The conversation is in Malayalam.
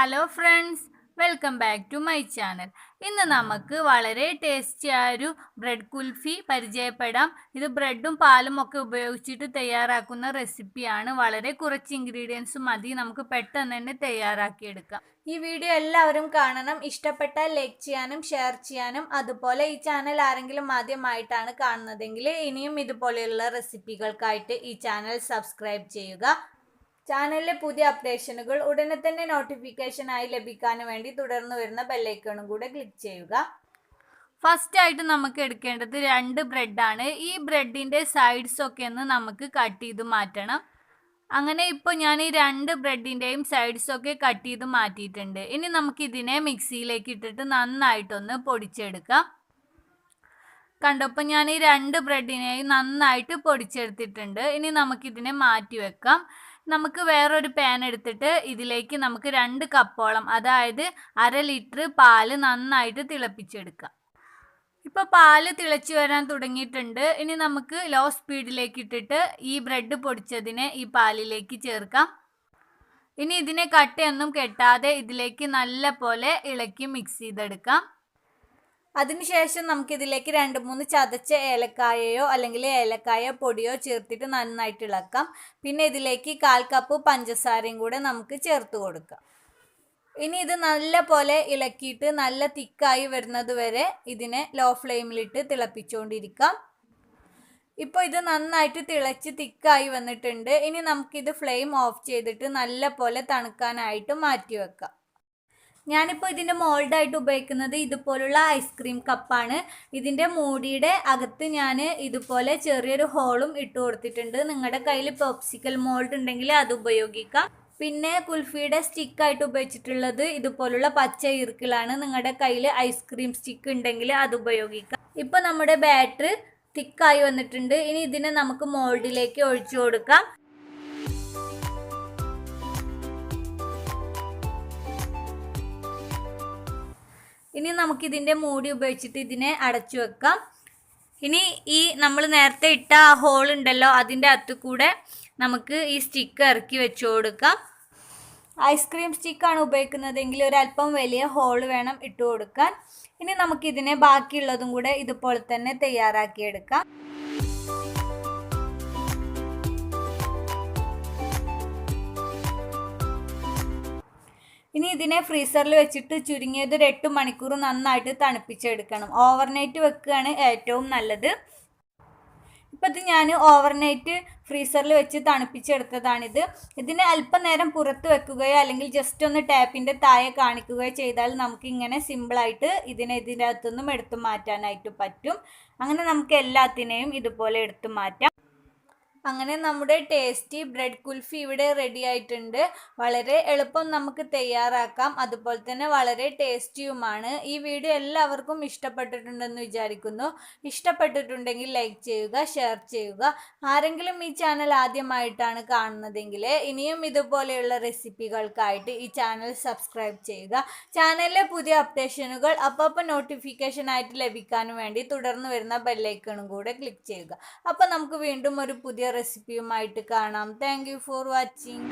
Hello friends, welcome back to my channel. ഇന്ന് നമുക്ക് വളരെ ടേസ്റ്റിയായ ഒരു ബ്രെഡ് കുൽഫി പരിചയപ്പെടാം. ഇത് ബ്രെഡും പാലും ഒക്കെ ഉപയോഗിച്ചിട്ട് തയ്യാറാക്കുന്ന റെസിപ്പിയാണ്. വളരെ കുറച്ച് ഇൻഗ്രീഡിയൻസ് മതി, നമുക്ക് പെട്ടെന്ന് തന്നെ തയ്യാറാക്കിയെടുക്കാം. ഈ വീഡിയോ എല്ലാവരും കാണണം. ഇഷ്ടപ്പെട്ടാൽ ലൈക്ക് ചെയ്യാനും ഷെയർ ചെയ്യാനും, അതുപോലെ ഈ ചാനൽ ആരെങ്കിലും ആദ്യമായിട്ടാണ് കാണുന്നതെങ്കിൽ ഇനിയും ഇതുപോലെയുള്ള റെസിപ്പികൾക്കായിട്ട് ഈ ചാനൽ സബ്സ്ക്രൈബ് ചെയ്യുക. ചാനലിലെ പുതിയ അപ്ഡേഷനുകൾ ഉടനെ തന്നെ നോട്ടിഫിക്കേഷനായി ലഭിക്കാൻ വേണ്ടി തുടർന്ന് വരുന്ന ബെല്ലൈക്കണും കൂടെ ക്ലിക്ക് ചെയ്യുക. ഫസ്റ്റ് ആയിട്ട് നമുക്ക് എടുക്കേണ്ടത് 2 ബ്രെഡാണ്. ഈ ബ്രെഡിൻ്റെ സൈഡ്സ് ഒക്കെ ഒന്ന് നമുക്ക് കട്ട് ചെയ്ത് മാറ്റണം. അങ്ങനെ ഇപ്പോൾ ഞാൻ ഈ 2 ബ്രെഡിൻ്റെയും സൈഡ്സ് ഒക്കെ കട്ട് ചെയ്ത് മാറ്റിയിട്ടുണ്ട്. ഇനി നമുക്കിതിനെ മിക്സിയിലേക്ക് ഇട്ടിട്ട് നന്നായിട്ടൊന്ന് പൊടിച്ചെടുക്കാം. കണ്ടപ്പോൾ ഞാൻ ഈ 2 ബ്രെഡിനെയും നന്നായിട്ട് പൊടിച്ചെടുത്തിട്ടുണ്ട്. ഇനി നമുക്കിതിനെ മാറ്റി വെക്കാം. നമുക്ക് വേറൊരു പാൻ എടുത്തിട്ട് ഇതിലേക്ക് നമുക്ക് 2 കപ്പോളം, അതായത് 1/2 ലിറ്റർ പാല് നന്നായിട്ട് തിളപ്പിച്ചെടുക്കാം. ഇപ്പോൾ പാല് തിളച്ച് വരാൻ തുടങ്ങിയിട്ടുണ്ട്. ഇനി നമുക്ക് ലോ സ്പീഡിലേക്ക് ഇട്ടിട്ട് ഈ ബ്രെഡ് പൊടിച്ചതിനെ ഈ പാലിലേക്ക് ചേർക്കാം. ഇനി ഇതിനെ കട്ടയൊന്നും കെട്ടാതെ ഇതിലേക്ക് നല്ല പോലെ ഇളക്കി മിക്സ് ചെയ്തെടുക്കാം. അതിനുശേഷം നമുക്കിതിലേക്ക് 2-3 ചതച്ച ഏലക്കായയോ അല്ലെങ്കിൽ ഏലക്കായ പൊടിയോ ചേർത്തിട്ട് നന്നായിട്ട് ഇളക്കാം. പിന്നെ ഇതിലേക്ക് 1/4 കപ്പ് പഞ്ചസാരയും കൂടെ നമുക്ക് ചേർത്ത് കൊടുക്കാം. ഇനി ഇത് നല്ല പോലെ ഇളക്കിയിട്ട് നല്ല തിക്കായി വരുന്നത് വരെ ഇതിനെ ലോ ഫ്ലെയിമിലിട്ട് തിളപ്പിച്ചുകൊണ്ടിരിക്കാം. ഇപ്പോൾ ഇത് നന്നായിട്ട് തിളച്ച് തിക്കായി വന്നിട്ടുണ്ട്. ഇനി നമുക്കിത് ഫ്ലെയിം ഓഫ് ചെയ്തിട്ട് നല്ല പോലെ തണുക്കാനായിട്ട് മാറ്റി വെക്കാം. ഞാനിപ്പോൾ ഇതിൻ്റെ മോൾഡായിട്ട് ഉപയോഗിക്കുന്നത് ഇതുപോലുള്ള ഐസ്ക്രീം കപ്പാണ്. ഇതിൻ്റെ മൂടിയുടെ അകത്ത് ഞാൻ ഇതുപോലെ ചെറിയൊരു ഹോളും ഇട്ട് കൊടുത്തിട്ടുണ്ട്. നിങ്ങളുടെ കയ്യിൽ പോപ്സിക്കൽ മോൾഡ് ഉണ്ടെങ്കിൽ അത് ഉപയോഗിക്കാം. പിന്നെ കുൽഫിയുടെ സ്റ്റിക്കായിട്ട് ഉപയോഗിച്ചിട്ടുള്ളത് ഇതുപോലുള്ള പച്ച ഈർക്കിലാണ്. നിങ്ങളുടെ കയ്യിൽ ഐസ്ക്രീം സ്റ്റിക്ക് ഉണ്ടെങ്കിൽ അത് ഉപയോഗിക്കാം. ഇപ്പോൾ നമ്മുടെ ബാറ്റർ തിക്കായി വന്നിട്ടുണ്ട്. ഇനി ഇതിനെ നമുക്ക് മോൾഡിലേക്ക് ഒഴിച്ചു കൊടുക്കാം. ഇനി നമുക്കിതിൻ്റെ മൂടി ഉപയോഗിച്ചിട്ട് ഇതിനെ അടച്ചു വെക്കാം. ഇനി ഈ നമ്മൾ നേരത്തെ ഇട്ട ആ ഹോൾ ഉണ്ടല്ലോ, അതിൻ്റെ അകത്ത് കൂടെ നമുക്ക് ഈ സ്റ്റിക്ക് ഇറക്കി വെച്ചു കൊടുക്കാം. ഐസ്ക്രീം സ്റ്റിക്കാണ് ഉപയോഗിക്കുന്നതെങ്കിൽ ഒരല്പം വലിയ ഹോൾ വേണം ഇട്ട് കൊടുക്കാൻ. ഇനി നമുക്കിതിനെ ബാക്കിയുള്ളതും കൂടെ ഇതുപോലെ തന്നെ തയ്യാറാക്കിയെടുക്കാം. ഇനി ഇതിനെ ഫ്രീസറിൽ വെച്ചിട്ട് ചുരുങ്ങിയത് 8 മണിക്കൂർ നന്നായിട്ട് തണുപ്പിച്ചെടുക്കണം. ഓവർനൈറ്റ് വെക്കുകയാണ് ഏറ്റവും നല്ലത്. ഇപ്പം ഇത് ഞാൻ ഓവർനൈറ്റ് ഫ്രീസറിൽ വെച്ച് തണുപ്പിച്ചെടുത്തതാണിത്. ഇതിനെ അല്പനേരം പുറത്ത് വെക്കുകയോ അല്ലെങ്കിൽ ജസ്റ്റ് ഒന്ന് ടാപ്പിൻ്റെ താഴെ കാണിക്കുകയോ ചെയ്താൽ നമുക്കിങ്ങനെ സിമ്പിളായിട്ട് ഇതിൻ്റെ അകത്തുനിന്നും എടുത്തു മാറ്റാനായിട്ട് പറ്റും. അങ്ങനെ നമുക്ക് എല്ലാത്തിനെയും ഇതുപോലെ എടുത്തു മാറ്റാം. അങ്ങനെ നമ്മുടെ ടേസ്റ്റി ബ്രെഡ് കുൽഫി ഇവിടെ റെഡി ആയിട്ടുണ്ട്. വളരെ എളുപ്പം നമുക്ക് തയ്യാറാക്കാം, അതുപോലെ തന്നെ വളരെ ടേസ്റ്റിയുമാണ്. ഈ വീഡിയോ എല്ലാവർക്കും ഇഷ്ടപ്പെട്ടിട്ടുണ്ടെന്ന് വിചാരിക്കുന്നു. ഇഷ്ടപ്പെട്ടിട്ടുണ്ടെങ്കിൽ ലൈക്ക് ചെയ്യുക, ഷെയർ ചെയ്യുക. ആരെങ്കിലും ഈ ചാനൽ ആദ്യമായിട്ടാണ് കാണുന്നതെങ്കിൽ ഇനിയും ഇതുപോലെയുള്ള റെസിപ്പികൾക്കായിട്ട് ഈ ചാനൽ സബ്സ്ക്രൈബ് ചെയ്യുക. ചാനലിലെ പുതിയ അപ്ഡേഷനുകൾ അപ്പോൾ നോട്ടിഫിക്കേഷനായിട്ട് ലഭിക്കാൻ വേണ്ടി തുടർന്ന് വരുന്ന ബെല്ലൈക്കണും കൂടെ ക്ലിക്ക് ചെയ്യുക. അപ്പോൾ നമുക്ക് വീണ്ടും ഒരു പുതിയ റെസിപ്പിയുമായിട്ട് കാണാം. Thank you for watching.